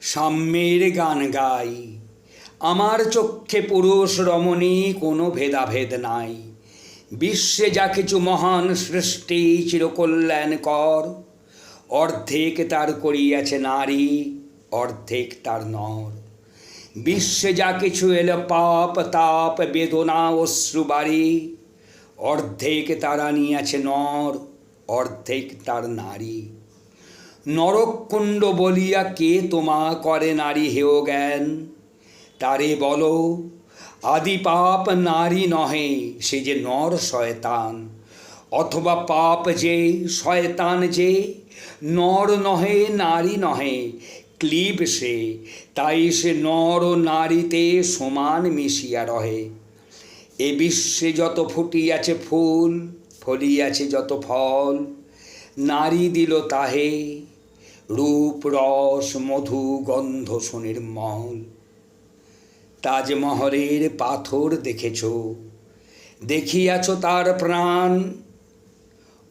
সাম্যের গান গাই। আমার চক্ষে পুরুষ রমণী কোনো ভেদাভেদ নাই। বিশ্বে যা কিছু মহান সৃষ্টি চিরকল্যাণকর, অর্ধেক তার করিয়াছে নারী, অর্ধেক তার নর। বিশ্বে যা কিছু এলো পাপ তাপ বেদনা অশ্রুবাড়ি, অর্ধেক তার আনিয়াছে নর, অর্ধেক তার নারী। নরককুণ্ড বলিয়া কে তোমা করে নারী হেয় জ্ঞান, তারে বলো আদি পাপ নারী নহে, সে যে নর শয়তান। অথবা পাপ যে শয়তান যে, নর নহে নারী নহে, ক্লীব সে, তাই সে নর ও নারীতে সমান মিশিয়া রহে। এ বিশ্বে যত ফুটিয়াছে ফুল, ফলিয়াছে যত ফল, নারী দিল তাহে রূপ রস মধু গন্ধ সুনির্মল। তাজমহলের পাথর দেখেছ, দেখিয়াছ তার প্রাণ,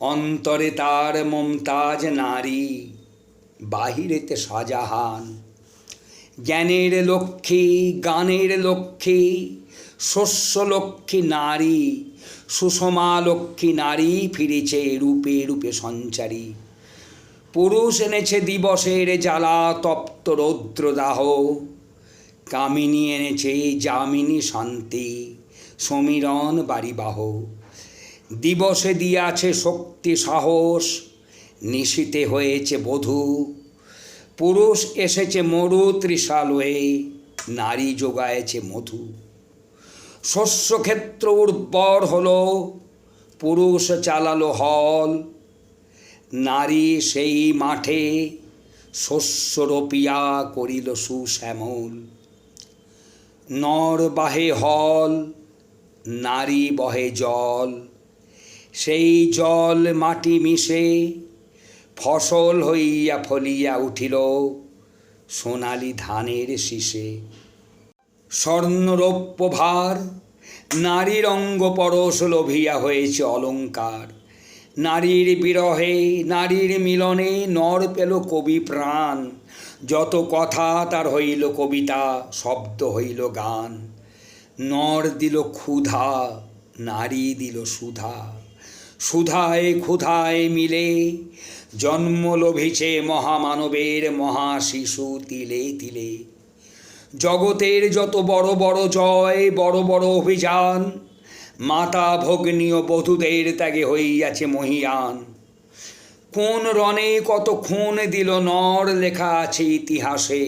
অন্তরে তার মমতাজ নারী, বাহিরেতে শাহজাহান। জ্ঞানের লক্ষ্মী গানের লক্ষ্মী শস্য লক্ষ্মী নারী, সুষমা লক্ষ্মী নারী ফিরেছে রূপে রূপে সঞ্চারী। পুরুষ এনেছে দিবসের জ্বালা তপ্ত রৌদ্রদাহ, কামিনী এনেছে যামিনী শান্তি সমীরণ বাড়িবাহ। দিবসে দিয়াছে শক্তি সাহস, নিশীতে হয়েছে বধূ, পুরুষ এসেছে মরু ত্রিশালয়ে, নারী যোগায়েছে মধু। শস্যক্ষেত্র উর্বর হলো, পুরুষ চালালো হল, নারী সেই মাঠে শস্য রোপিয়া করিল সুশ্যামল। নর বাহে হল, নারী বহে জল, সেই জল মাটি মিশে ফসল হইয়া ফলিয়া উঠিল সোনালি ধানের শীষে। স্বর্ণরৌপ্য ভার নারীর অঙ্গ পরশ লোভিয়া হয়েছে অলঙ্কার। নারীর বিরহে নারীর মিলনে নর পেল কবি প্রাণ, যত কথা তার হইল কবিতা, শব্দ হইল গান। নর দিল ক্ষুধা, নারী দিল সুধা, সুধায় ক্ষুধায় মিলে জন্ম লভিছে মহামানবের মহাশিশু তিলে তিলে। জগতের যত বড় বড় জয় বড় বড় অভিযান, মাতা ভগ্নী ও বধূদের ত্যাগে হইয়াছে মহীয়ান। কোন রণে কত খুন দিল নর লেখা আছে ইতিহাসে,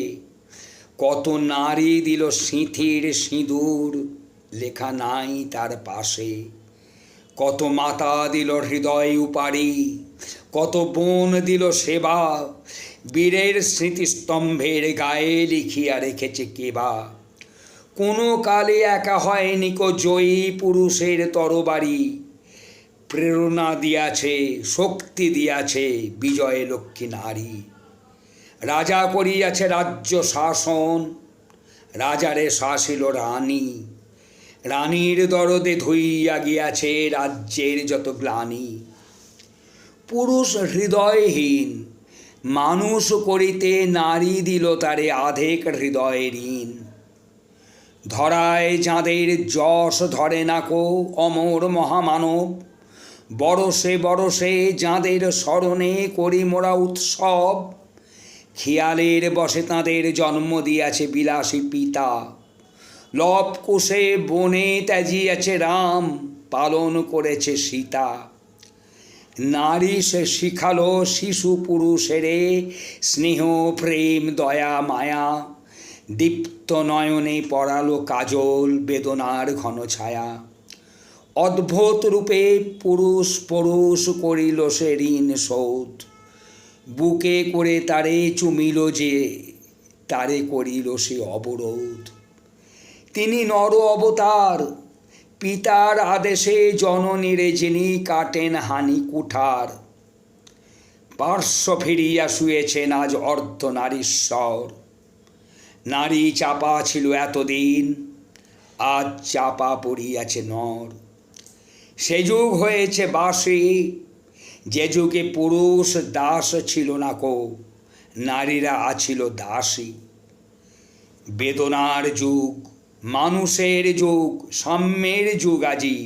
কত নারী দিল সিঁথির সিঁদুর লেখা নাই তার পাশে। কত মাতা দিল হৃদয় উপাড়ি, কত বোন দিল সেবা, বীরের স্মৃতিস্তম্ভের গায়ে লিখিয়া রেখেছে কেবা। কোনো কালে একা হয়নি কো জয়ী পুরুষের তরবারি, প্রেরণা দিয়াছে শক্তি দিয়াছে বিজয় লক্ষ্মী নারী। রাজা করিয়াছে রাজ্য শাসন, রাজারে শাসিল রানী, রানীর দরদে ধুইয়া গিয়াছে রাজ্যের যত গ্লানি। পুরুষ হৃদয়হীন মানুষ করিতে নারী দিল তারে আধেক হৃদয়ের ঋণ। ধরায় যাঁদের যশ ধরে নাকো অমর মহামানব, বরষে বরষে যাঁদের স্মরণে করি মোরা উৎসব। খেয়ালের বসে তাঁদের জন্ম দিয়াছে বিলাসী পিতা, লবকুশে বনে ত্যাজিয়াছে রাম, পালন করেছে সীতা। নারী সে শিখালো শিশু পুরুষেরে স্নেহ প্রেম দয়া মায়া, দীপ্ত নয়নে পড়ালো কাজল বেদনার ঘন ছায়া। অদ্ভুত রূপে পুরুষ পরশ করিল সে ঋণ শোধ, বুকে করে তারে চুমিল যে, তারে করিল সে অবরোধ। তিনি নর অবতার, পিতার আদেশে জননীরে যিনি কাটেন হানি কুঠার। পার্শ্ব ফিরিয়া শুয়েছেন আজ অর্ধনারীশ্বর, নারী চাপা ছিল এতদিন, আজ চাপা পড়িয়াছে নর। সে যুগ হয়েছে বাসি, যে যুগে পুরুষ দাস ছিল না কো, নারীরা আছিল দাসী। বেদনার যুগ, মানুষের যুগ, সাম্যের যুগ আজি,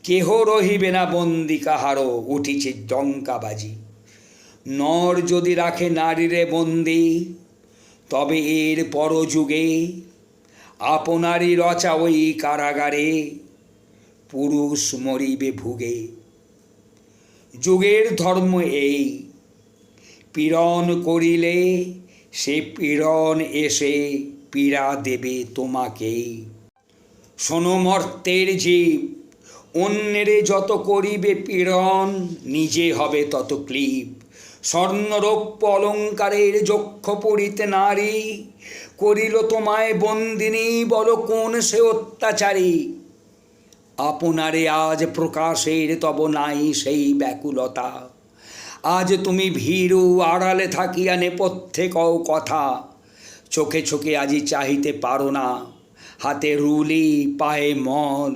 কেহ রহিবে না বন্দি কাহারও, উঠিছে ডঙ্কাবাজি। নর যদি রাখে নারীরে বন্দি, তবে এর পরযুগে আপনারই রচা ওই কারাগারে পুরুষ মরিবে ভুগে। যুগের ধর্ম এই, পীড়ন করিলে সে পীড়ন এসে পীড়া দেবে তোমাকেই। শোনো মর্তের জীব, অন্যেরে যত করিবে পীড়ন, নিজে হবে তত ক্লীব। স্বর্ণরৌপ্য অলঙ্কারের যক্ষ পড়িতে নারী, করিল তোমায় বন্দিনী, বলো কোন সে অত্যাচারী। আপনারে আজ প্রকাশের তব নাই সেই ব্যাকুলতা, আজ তুমি ভীরু আড়ালে থাকিয়া নেপথ্যে কও কথা। চোখে চোখে আজি চাহিতে পারো না, হাতে রুলি পায়ে মল,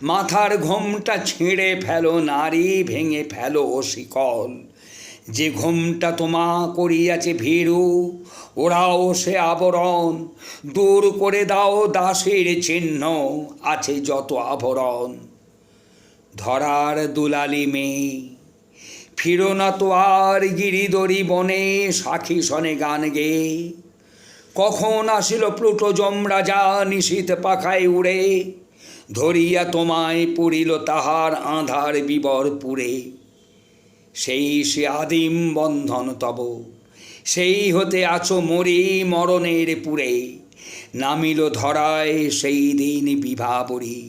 মাথার ঘোমটা ছিঁড়ে ফেলো নারী, ভেঙে ফেলো শিকল। যে ঘোমটা তোমা করিয়াছে ভীরু, ওরাও সে আবরণ, দূর করে দাও দাসের চিহ্ন, আছে যত আভরণ। ধরার দুলালি মেয়ে, ফিরো না তো আর গিরিদরি বনে, সাখী সনে গান গেয়ে। কখন আসিল প্লুটো যমরাজা, নিশীথ পাখায় উড়ে, ধরিয়া তোমায় পুরিল তাহার আঁধার বিবর পুরে। সেই সে আদিম বন্ধন তব, সেই হতে আছো মরি মরণের পুরে। নামিল ধরায় সেই দিন বিভাবরী,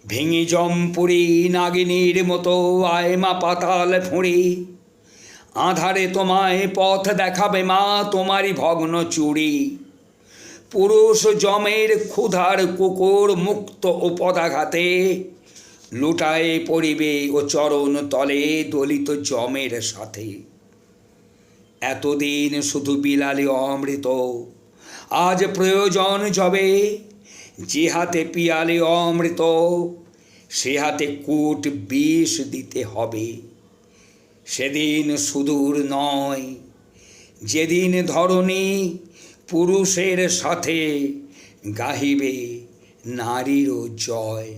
ভেঙে জমপুরি নাগিনীর মতো আয়মা পাতাল ফুঁড়ি। আধারে তোমায় পথ দেখাবে মা তোমারই ভগ্ন চুড়ি। পুরুষ জমের ক্ষুধার কুকুর মুক্ত ও পদাঘাতে, লুটায়ে পড়িবে ও চরণ তলে দলিত জমের সাথে। এতদিন শুধু বিলালি অমৃত, আজ প্রয়োজন যবে, যে হাতে পিয়ালে অমৃত, সে হাতে কূট বিষ দিতে হবে। সেদিন সুদূর নয়, যেদিন ধরণী পুরুষের সাথে গাহিবে নারীরও জয়।